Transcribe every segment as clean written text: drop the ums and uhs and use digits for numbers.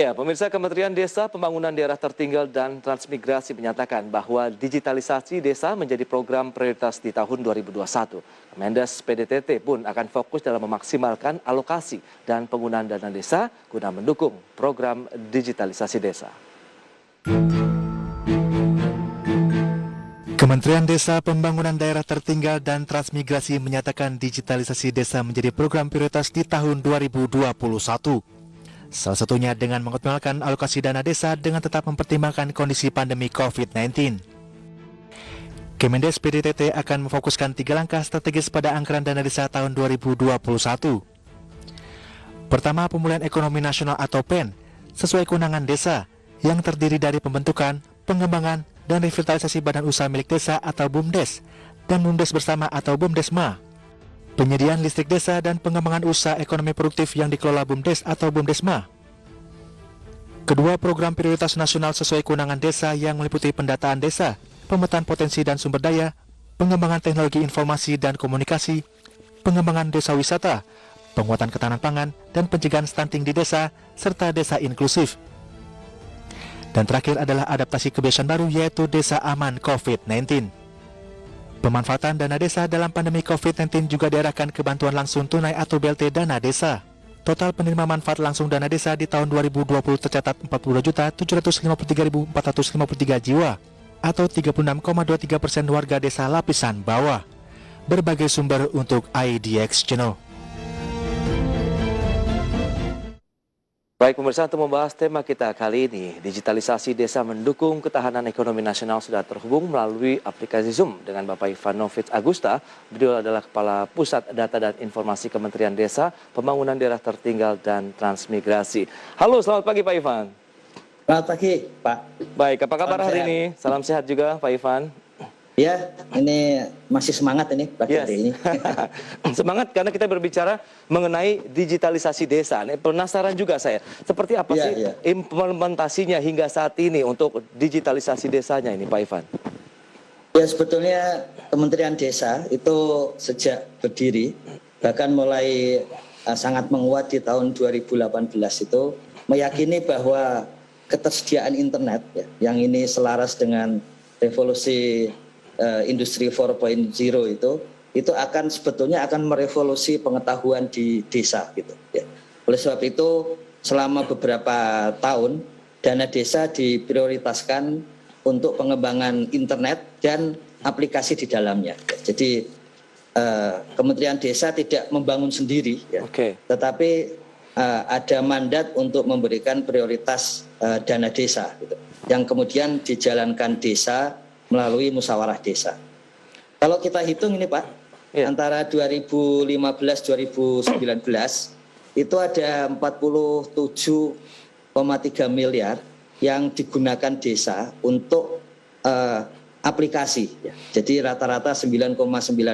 Ya, pemirsa, Kementerian Desa, Pembangunan Daerah Tertinggal dan Transmigrasi menyatakan bahwa digitalisasi desa menjadi program prioritas di tahun 2021. Kemendes PDTT pun akan fokus dalam memaksimalkan alokasi dan penggunaan dana desa guna mendukung program digitalisasi desa. Kementerian Desa, Pembangunan Daerah Tertinggal dan Transmigrasi menyatakan digitalisasi desa menjadi program prioritas di tahun 2021. Salah satunya dengan mengoptimalkan alokasi dana desa dengan tetap mempertimbangkan kondisi pandemi COVID-19. Kemendes PDTT akan memfokuskan 3 langkah strategis pada anggaran dana desa tahun 2021. Pertama, pemulihan ekonomi nasional atau PEN sesuai kewenangan desa yang terdiri dari pembentukan, pengembangan, dan revitalisasi badan usaha milik desa atau BUMDes dan BUMDes bersama atau BUMDesma. Penyediaan listrik desa dan pengembangan usaha ekonomi produktif yang dikelola BUMDes atau BUMDesma. Kedua, program prioritas nasional sesuai kewenangan desa yang meliputi pendataan desa, pemetaan potensi dan sumber daya, pengembangan teknologi informasi dan komunikasi, pengembangan desa wisata, penguatan ketahanan pangan, dan pencegahan stunting di desa, serta desa inklusif. Dan terakhir adalah adaptasi kebiasaan baru yaitu desa aman COVID-19. Pemanfaatan dana desa dalam pandemi COVID-19 juga diarahkan ke bantuan langsung tunai atau BLT dana desa. Total penerima manfaat langsung dana desa di tahun 2020 tercatat 42.753.453 jiwa atau 36,23% warga desa lapisan bawah. Berbagai sumber untuk IDX Channel. Baik pemirsa, untuk membahas tema kita kali ini, digitalisasi desa mendukung ketahanan ekonomi nasional, sudah terhubung melalui aplikasi Zoom dengan Bapak Ivan Novits Agusta. Beliau adalah Kepala Pusat Data dan Informasi Kementerian Desa, Pembangunan Daerah Tertinggal dan Transmigrasi. Halo, selamat pagi Pak Ivan. Selamat pagi Pak. Baik, apa kabar hari ini? Salam sehat juga Pak Ivan. Ya, ini masih semangat ini pagi hari ini. Semangat karena kita berbicara mengenai digitalisasi desa. Ini penasaran juga saya, seperti apa sih implementasinya hingga saat ini untuk digitalisasi desanya ini Pak Ivan? Ya, sebetulnya Kementerian Desa itu sejak berdiri, bahkan mulai sangat menguat di tahun 2018 itu, meyakini bahwa ketersediaan internet yang ini selaras dengan revolusi industri 4.0 itu akan sebetulnya akan merevolusi pengetahuan di desa gitu ya. Oleh sebab itu selama beberapa tahun dana desa diprioritaskan untuk pengembangan internet dan aplikasi di dalamnya. Jadi Kementerian Desa tidak membangun sendiri ya. Tetapi ada mandat untuk memberikan prioritas dana desa gitu, yang kemudian dijalankan desa melalui musyawarah desa. Kalau kita hitung ini Pak, antara 2015-2019 itu ada 47,3 miliar yang digunakan desa untuk aplikasi. Ya. Jadi rata-rata 9,9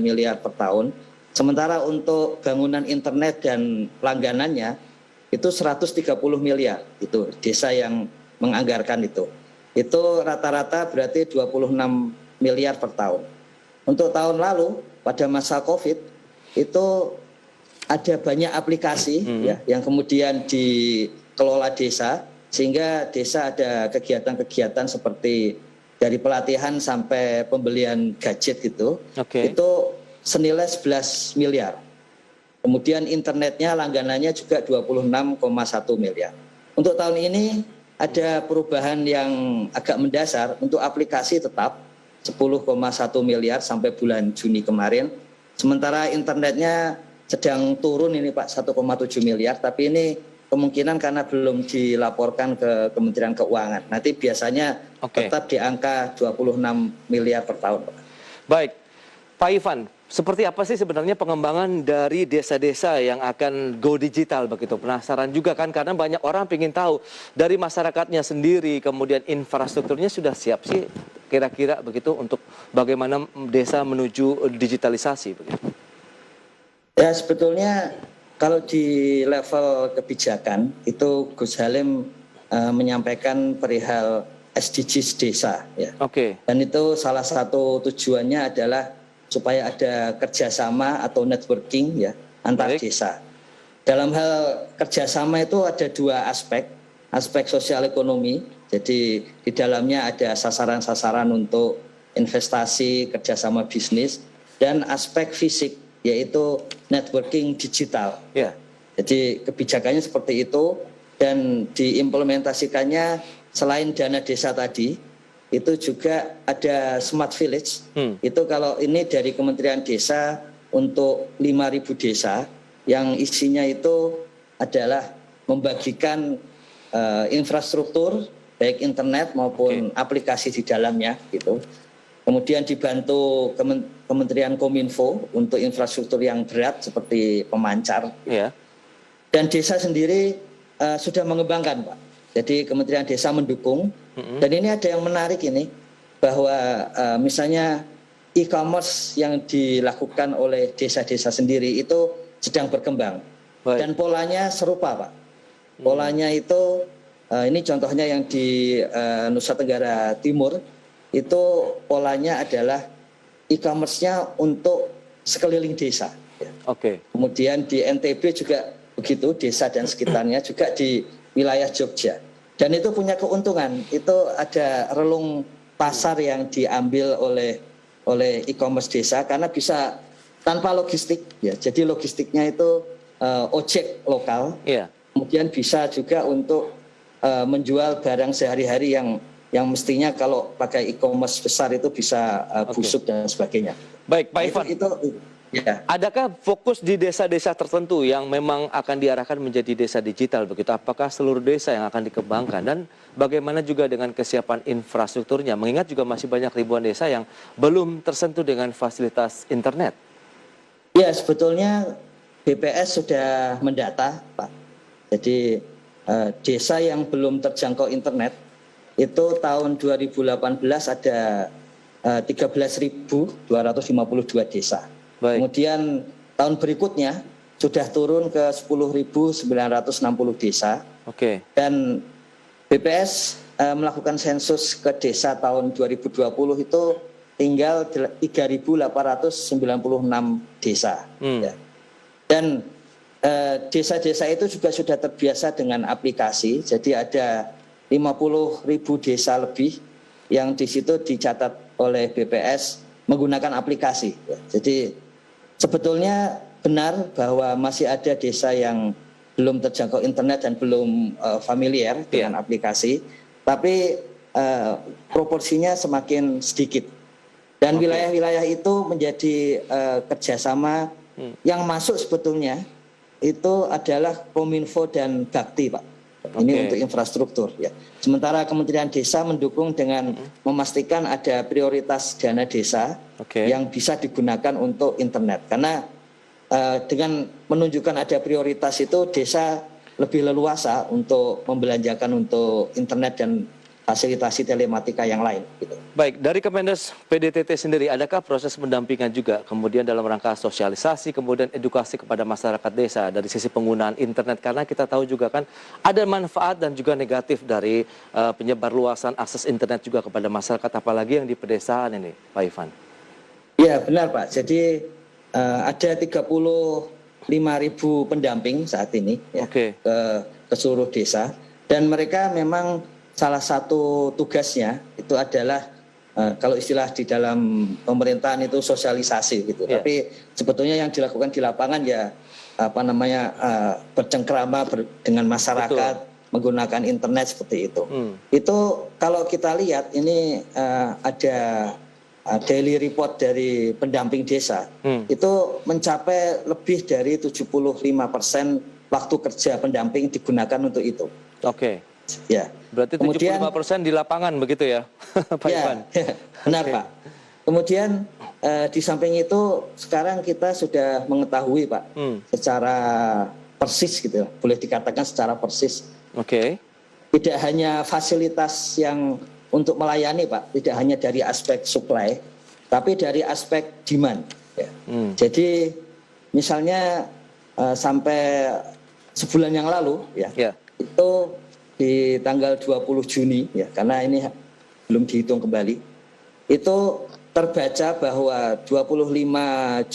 miliar per tahun. Sementara untuk bangunan internet dan langganannya itu 130 miliar. Itu desa yang menganggarkan itu. Itu rata-rata berarti 26 miliar per tahun. Untuk tahun lalu pada masa COVID itu ada banyak aplikasi ya, yang kemudian dikelola desa, sehingga desa ada kegiatan-kegiatan seperti dari pelatihan sampai pembelian gadget gitu. Itu senilai 11 miliar. Kemudian internetnya, langganannya juga 26,1 miliar. Untuk tahun ini ada perubahan yang agak mendasar. Untuk aplikasi tetap 10,1 miliar sampai bulan Juni kemarin. Sementara internetnya sedang turun ini Pak, 1,7 miliar. Tapi ini kemungkinan karena belum dilaporkan ke Kementerian Keuangan. Nanti biasanya tetap di angka 26 miliar per tahun Pak. Baik, Pak Ivan, seperti apa sih sebenarnya pengembangan dari desa-desa yang akan go digital begitu? Penasaran juga kan, karena banyak orang ingin tahu dari masyarakatnya sendiri, kemudian infrastrukturnya sudah siap sih kira-kira begitu untuk bagaimana desa menuju digitalisasi begitu? Ya sebetulnya kalau di level kebijakan itu Gus Halim menyampaikan perihal SDGs desa ya. Dan itu salah satu tujuannya adalah supaya ada kerjasama atau networking ya antar desa. Dalam hal kerjasama itu ada dua aspek. aspek sosial ekonomi. Jadi di dalamnya ada sasaran-sasaran untuk investasi, kerjasama bisnis, dan aspek fisik yaitu networking digital. Ya. Jadi kebijakannya seperti itu, dan diimplementasikannya selain dana desa tadi, itu juga ada Smart Village. Itu kalau ini dari Kementerian Desa untuk 5.000 desa yang isinya itu adalah membagikan infrastruktur baik internet maupun aplikasi di dalamnya gitu. Kemudian dibantu Kementerian Kominfo untuk infrastruktur yang berat seperti pemancar. Ya. Dan desa sendiri sudah mengembangkan, Pak. Jadi Kementerian Desa mendukung. Dan ini ada yang menarik ini, bahwa misalnya e-commerce yang dilakukan oleh desa-desa sendiri itu sedang berkembang. Baik. Dan polanya serupa, Pak. Polanya itu, ini contohnya yang di Nusa Tenggara Timur, itu polanya adalah e-commerce-nya untuk sekeliling desa. Oke. Kemudian di NTB juga begitu, desa dan sekitarnya, juga di wilayah Jogja. Dan itu punya keuntungan, itu ada relung pasar yang diambil oleh e-commerce desa karena bisa tanpa logistik, ya. Jadi logistiknya itu ojek lokal. Iya. Kemudian bisa juga untuk menjual barang sehari-hari yang mestinya kalau pakai e-commerce besar itu bisa busuk dan sebagainya. Baik, Pak Nah, Ivan. itu ya. Adakah fokus di desa-desa tertentu yang memang akan diarahkan menjadi desa digital begitu? Apakah seluruh desa yang akan dikembangkan? Dan bagaimana juga dengan kesiapan infrastrukturnya? Mengingat juga masih banyak ribuan desa yang belum tersentuh dengan fasilitas internet. Ya, sebetulnya BPS sudah mendata, Pak. Jadi desa yang belum terjangkau internet itu tahun 2018 ada 13.252 desa. Baik. Kemudian tahun berikutnya sudah turun ke 10.960 desa. Oke. Dan BPS melakukan sensus ke desa tahun 2020 itu tinggal 3.896 desa. Ya. Dan desa-desa itu juga sudah terbiasa dengan aplikasi. Jadi ada 50.000 desa lebih yang di situ dicatat oleh BPS menggunakan aplikasi. Ya. Jadi sebetulnya benar bahwa masih ada desa yang belum terjangkau internet dan belum familiar dengan aplikasi, tapi proporsinya semakin sedikit. Dan wilayah-wilayah itu menjadi kerjasama yang masuk sebetulnya itu adalah Kominfo dan Bakti, Pak. Ini untuk infrastruktur. Ya. Sementara Kementerian Desa mendukung dengan memastikan ada prioritas dana desa yang bisa digunakan untuk internet. Karena dengan menunjukkan ada prioritas itu desa lebih leluasa untuk membelanjakan untuk internet dan fasilitasi telematika yang lain. Gitu. Baik, dari Kemendes PDTT sendiri, adakah proses pendampingan juga kemudian dalam rangka sosialisasi, kemudian edukasi kepada masyarakat desa dari sisi penggunaan internet? Karena kita tahu juga kan ada manfaat dan juga negatif dari penyebar luasan akses internet juga kepada masyarakat, apalagi yang di pedesaan ini, Pak Ivan. Ya benar, Pak. Jadi ada 35.000 pendamping saat ini ya, ke seluruh desa. Dan mereka memang salah satu tugasnya itu adalah kalau istilah di dalam pemerintahan itu sosialisasi gitu. Tapi sebetulnya yang dilakukan di lapangan ya bercengkrama dengan masyarakat, menggunakan internet seperti itu. Itu kalau kita lihat ini ada daily report dari pendamping desa itu mencapai lebih dari 75% waktu kerja pendamping digunakan untuk itu. Oke. Ya. Berarti 75% di lapangan begitu ya, Pak Ivan? Benar, Pak. Kemudian di samping itu sekarang kita sudah mengetahui, Pak, secara persis gitu, boleh dikatakan secara persis. Tidak hanya fasilitas yang untuk melayani, Pak, tidak hanya dari aspek supply, tapi dari aspek demand. Ya. Jadi misalnya sampai sebulan yang lalu, itu di tanggal 20 Juni, ya, karena ini belum dihitung kembali, itu terbaca bahwa 25.900.000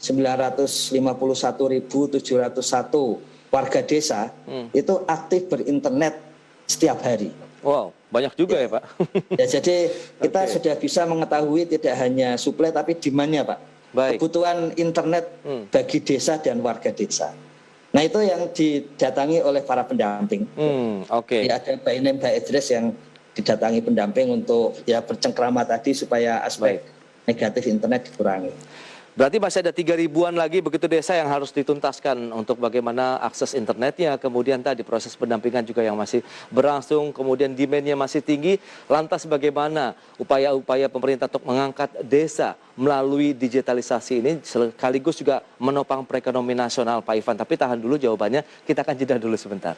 951.701 warga desa itu aktif berinternet setiap hari. Wow, banyak juga ya Pak. Ya, jadi kita sudah bisa mengetahui tidak hanya suplai tapi demand-nya Pak. Baik. Kebutuhan internet bagi desa dan warga desa. Nah itu yang didatangi oleh para pendamping. Oke. Ya, ada by name by address yang didatangi pendamping untuk ya bercengkrama tadi supaya aspek negatif internet dikurangi. Berarti masih ada 3.000-an lagi begitu desa yang harus dituntaskan untuk bagaimana akses internetnya, kemudian tadi proses pendampingan juga yang masih berlangsung, kemudian demand-nya masih tinggi. Lantas bagaimana upaya-upaya pemerintah untuk mengangkat desa melalui digitalisasi ini sekaligus juga menopang perekonomian nasional Pak Ivan. Tapi tahan dulu jawabannya, kita akan jeda dulu sebentar.